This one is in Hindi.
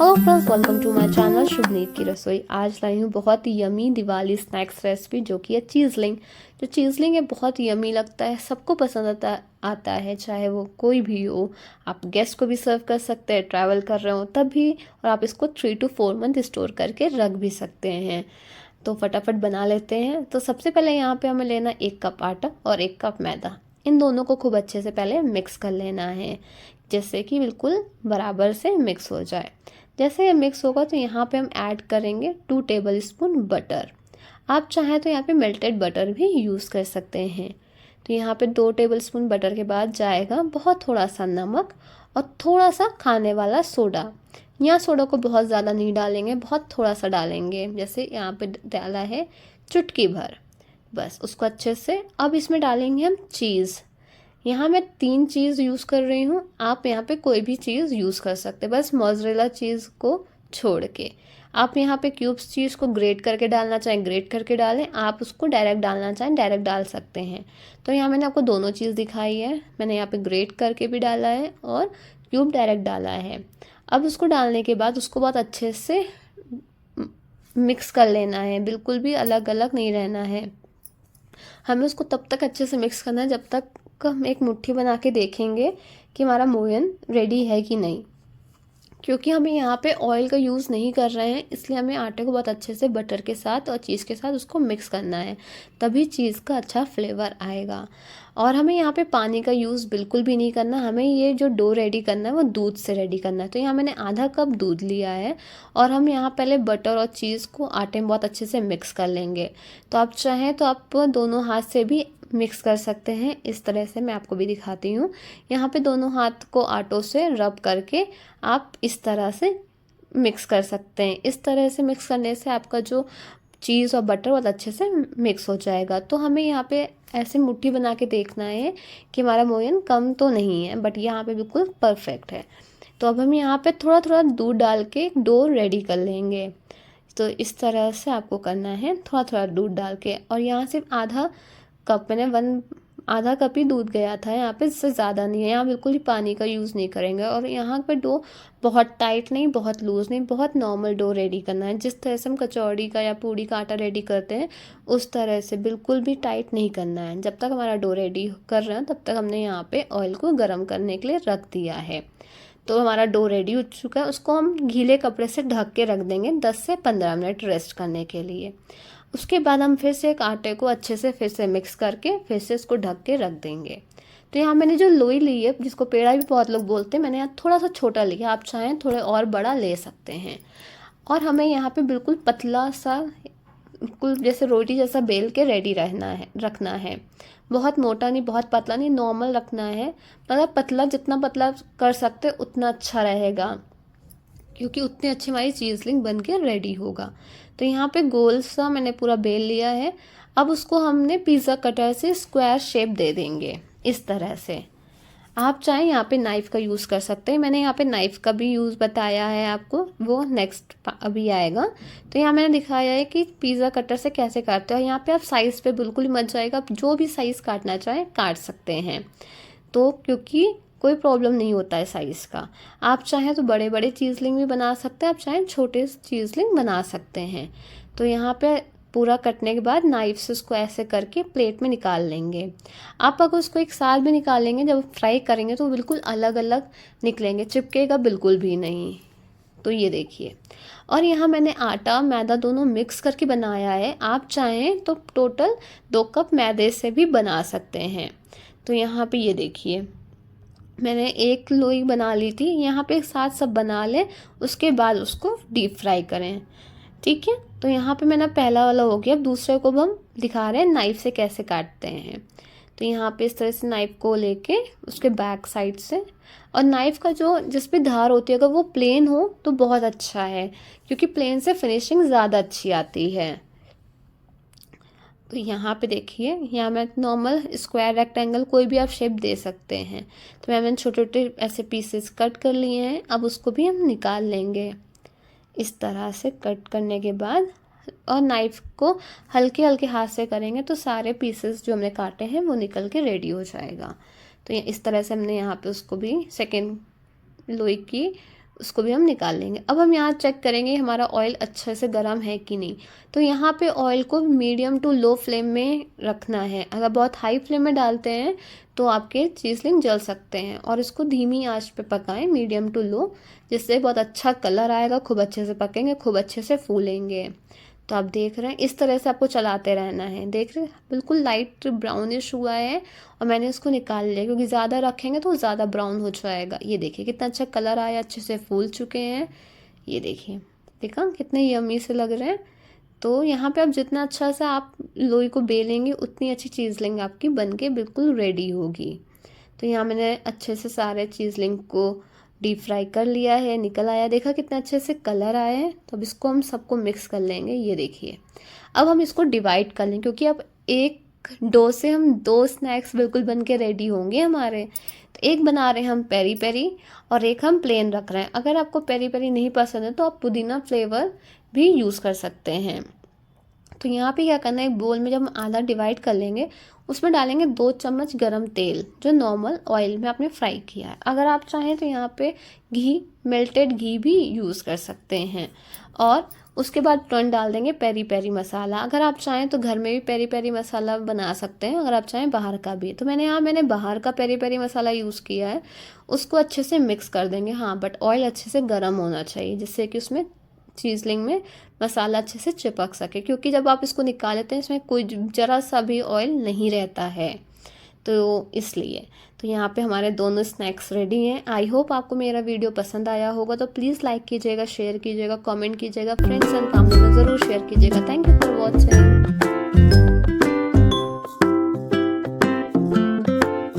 Hello friends, welcome to my channel Shubhneet की रसोई। आज लाई हूँ बहुत ही यमी दिवाली स्नैक्स रेसिपी जो कि है चीज़लिंग। जो चीज़लिंग है बहुत यमी लगता है, सबको पसंद आता है, चाहे वो कोई भी हो। आप गेस्ट को भी सर्व कर सकते हैं, ट्रैवल कर रहे हो तब भी, और आप इसको 3 to 4 मंथ स्टोर करके रख भी सकते हैं। तो फटाफट बना लेते हैं। तो सबसे पहले यहाँ पे हमें लेना 1 कप आटा और 1 कप मैदा। इन दोनों को खूब अच्छे से पहले मिक्स कर लेना है, जैसे कि बिल्कुल बराबर से मिक्स हो जाए। जैसे ये मिक्स होगा तो यहाँ पे हम ऐड करेंगे 2 टेबलस्पून बटर। आप चाहें तो यहाँ पे मेल्टेड बटर भी यूज़ कर सकते हैं। तो यहाँ पे 2 टेबलस्पून बटर के बाद जाएगा बहुत थोड़ा सा नमक और थोड़ा सा खाने वाला सोडा। यहाँ सोडा को बहुत ज़्यादा नहीं डालेंगे, बहुत थोड़ा सा डालेंगे, जैसे यहाँ पे डाला है चुटकी भर, बस उसको अच्छे से। अब इसमें डालेंगे हम चीज़। यहाँ मैं 3 चीज़ यूज़ कर रही हूँ, आप यहाँ पे कोई भी चीज़ यूज़ कर सकते हैं, बस मोज़रेला चीज़ को छोड़ के। आप यहाँ पे क्यूब्स चीज़ को ग्रेट करके डालना चाहें ग्रेट करके डालें, आप उसको डायरेक्ट डालना चाहें डायरेक्ट डाल सकते हैं। तो यहाँ मैंने आपको दोनों चीज़ दिखाई है, मैंने यहाँ पे ग्रेट करके भी डाला है और क्यूब डायरेक्ट डाला है। अब उसको डालने के बाद उसको बहुत अच्छे से मिक्स कर लेना है, बिल्कुल भी अलग अलग नहीं रहना है। हमें उसको तब तक अच्छे से मिक्स करना है जब तक हम एक मुट्ठी बना के देखेंगे कि हमारा मोयन रेडी है कि नहीं। क्योंकि हमें यहाँ पे ऑयल का यूज़ नहीं कर रहे हैं, इसलिए हमें आटे को बहुत अच्छे से बटर के साथ और चीज़ के साथ उसको मिक्स करना है, तभी चीज़ का अच्छा फ्लेवर आएगा। और हमें यहाँ पे पानी का यूज़ बिल्कुल भी नहीं करना, हमें ये जो डो रेडी करना है वो दूध से रेडी करना है। तो यहाँ मैंने आधा कप दूध लिया है और हम यहाँ पहले बटर और चीज़ को आटे में बहुत अच्छे से मिक्स कर लेंगे। तो आप चाहें तो आप दोनों हाथ से भी मिक्स कर सकते हैं, इस तरह से मैं आपको भी दिखाती हूँ। यहाँ पे दोनों हाथ को आटों से रब करके आप इस तरह से मिक्स कर सकते हैं। इस तरह से मिक्स करने से आपका जो चीज़ और बटर बहुत अच्छे से मिक्स हो जाएगा। तो हमें यहाँ पे ऐसे मुट्ठी बना के देखना है कि हमारा मोयन कम तो नहीं है, बट यहाँ पे बिल्कुल परफेक्ट है। तो अब हम यहाँ पे थोड़ा थोड़ा दूध डाल के डो रेडी कर लेंगे। तो इस तरह से आपको करना है, थोड़ा थोड़ा दूध डाल के। और यहाँ सिर्फ आधा कप, मैंने आधा कप ही दूध गया था यहाँ पे, इससे ज़्यादा नहीं है। यहाँ बिल्कुल ही पानी का यूज़ नहीं करेंगे। और यहाँ पे डो बहुत टाइट नहीं, बहुत लूज़ नहीं, बहुत नॉर्मल डो रेडी करना है, जिस तरह से हम कचौड़ी का या पूड़ी का आटा रेडी करते हैं उस तरह से। बिल्कुल भी टाइट नहीं करना है। जब तक हमारा डो रेडी कर रहे हैं तब तक हमने यहाँ पे ऑयल को गर्म करने के लिए रख दिया है। तो हमारा डो रेडी हो चुका है, उसको हम गीले कपड़े से ढक के रख देंगे 10 से 15 मिनट रेस्ट करने के लिए। उसके बाद हम फिर से एक आटे को अच्छे से फिर से मिक्स करके फिर से इसको ढक के रख देंगे। तो यहाँ मैंने जो लोई ली है, जिसको पेड़ा भी बहुत लोग बोलते हैं, मैंने यहाँ थोड़ा सा छोटा लिया, आप चाहें थोड़े और बड़ा ले सकते हैं। और हमें यहाँ पे बिल्कुल पतला सा, बिल्कुल जैसे रोटी जैसा बेल के रेडी रखना है। बहुत मोटा नहीं, बहुत पतला नहीं, नॉर्मल रखना है। मतलब पतला, जितना पतला कर सकते उतना अच्छा रहेगा, क्योंकि उतनी अच्छी हमारी चीज़लिंग बन के रेडी होगा। तो यहाँ पे गोल सा मैंने पूरा बेल लिया है। अब उसको हमने पिज़्ज़ा कटर से स्क्वायर शेप दे देंगे, इस तरह से। आप चाहें यहाँ पे नाइफ़ का यूज़ कर सकते हैं, मैंने यहाँ पे नाइफ़ का भी यूज़ बताया है आपको, वो नेक्स्ट अभी आएगा। तो यहाँ मैंने दिखाया है कि पिज़्ज़ा कटर से कैसे काटते हैं। और यहाँ पे आप साइज़ पे बिल्कुल ही मत जाएगा, आप जो भी साइज़ काटना चाहें काट सकते हैं। तो क्योंकि कोई प्रॉब्लम नहीं होता है साइज़ का। आप चाहें तो बड़े बड़े चीज़लिंग भी बना सकते हैं, आप चाहें छोटे चीज़लिंग बना सकते हैं। तो यहाँ पे पूरा कटने के बाद नाइफ से उसको ऐसे करके प्लेट में निकाल लेंगे। आप अगर उसको एक साथ भी निकालेंगे, जब फ्राई करेंगे तो बिल्कुल अलग अलग निकलेंगे, चिपकेगा बिल्कुल भी नहीं। तो ये देखिए। और यहाँ मैंने आटा मैदा दोनों मिक्स करके बनाया है, आप चाहें तो टोटल 2 कप मैदे से भी बना सकते हैं। तो यहाँ पे ये देखिए, मैंने एक लोई बना ली थी। यहाँ पे एक साथ सब बना लें, उसके बाद उसको डीप फ्राई करें, ठीक है। तो यहाँ पे मैंने पहला वाला हो गया। अब दूसरे को हम दिखा रहे हैं नाइफ से कैसे काटते हैं। तो यहाँ पे इस तरह से नाइफ को लेके उसके बैक साइड से, और नाइफ का जो जिस पे धार होती है अगर वो प्लेन हो तो बहुत अच्छा है, क्योंकि प्लेन से फिनिशिंग ज़्यादा अच्छी आती है। तो यहाँ पे देखिए, यहाँ मैं नॉर्मल स्क्वायर रेक्टेंगल कोई भी आप शेप दे सकते हैं। तो मैंने छोटे छोटे ऐसे पीसेस कट कर लिए हैं। अब उसको भी हम निकाल लेंगे, इस तरह से कट करने के बाद। और नाइफ़ को हल्के हल्के हाथ से करेंगे तो सारे पीसेस जो हमने काटे हैं वो निकल के रेडी हो जाएगा। तो इस तरह से हमने यहाँ पे उसको भी सेकेंड लोई की उसको भी हम निकाल लेंगे। अब हम यहाँ चेक करेंगे हमारा ऑयल अच्छे से गर्म है कि नहीं। तो यहाँ पे ऑयल को मीडियम टू लो फ्लेम में रखना है। अगर बहुत हाई फ्लेम में डालते हैं तो आपके चीज़लिंग जल सकते हैं, और इसको धीमी आंच पे पकाएं, मीडियम टू लो, जिससे बहुत अच्छा कलर आएगा, खूब अच्छे से पकेंगे, खूब अच्छे से फूलेंगे। तो आप देख रहे हैं इस तरह से आपको चलाते रहना है। देख रहे हैं बिल्कुल लाइट ब्राउनिश हुआ है, और मैंने इसको निकाल लिया क्योंकि ज़्यादा रखेंगे तो ज़्यादा ब्राउन हो जाएगा। ये देखिए कितना अच्छा कलर आया, अच्छे से फूल चुके हैं। ये देखिए, देखा कितने यम्मी से लग रहे हैं। तो यहाँ पे आप जितना अच्छा सा आप लोई को बेलेंगे उतनी अच्छी चीज़लिंग आपकी बन के बिल्कुल रेडी होगी। तो यहाँ मैंने अच्छे से सारे चीज़लिंग को डीप फ्राई कर लिया है, निकल आया, देखा कितना अच्छे से कलर आया है। तो अब इसको हम सबको मिक्स कर लेंगे। ये देखिए, अब हम इसको डिवाइड कर लेंगे क्योंकि अब एक डो से हम 2 स्नैक्स बिल्कुल बन के रेडी होंगे हमारे। तो एक बना रहे हैं हम पेरी पेरी, और एक हम प्लेन रख रहे हैं। अगर आपको पेरी पेरी नहीं पसंद है तो आप पुदीना फ्लेवर भी यूज़ कर सकते हैं। तो यहाँ पे क्या करना है, एक बोल में जब हम आधा डिवाइड कर लेंगे उसमें डालेंगे 2 चम्मच गरम तेल, जो नॉर्मल ऑयल में आपने फ्राई किया है। अगर आप चाहें तो यहाँ पे घी, मेल्टेड घी भी यूज़ कर सकते हैं। और उसके बाद तुरंत डाल देंगे पेरी पेरी मसाला। अगर आप चाहें तो घर में भी पेरी पेरी मसाला बना सकते हैं, अगर आप चाहें बाहर का भी। तो मैंने बाहर का पेरी पेरी मसाला यूज़ किया है। उसको अच्छे से मिक्स कर देंगे। हाँ, बट ऑयल अच्छे से गर्म होना चाहिए जिससे कि उसमें चीज़लिंग में मसाला अच्छे से चिपक सके, क्योंकि जब आप इसको निकाल लेते हैं इसमें कोई ज़रा सा भी ऑयल नहीं रहता है, तो इसलिए। तो यहाँ पे हमारे दोनों स्नैक्स रेडी हैं। आई होप आपको मेरा वीडियो पसंद आया होगा। तो प्लीज़ लाइक कीजिएगा, शेयर कीजिएगा, कमेंट कीजिएगा, फ्रेंड्स एंड फैमिली में ज़रूर शेयर कीजिएगा। Thank you for watching.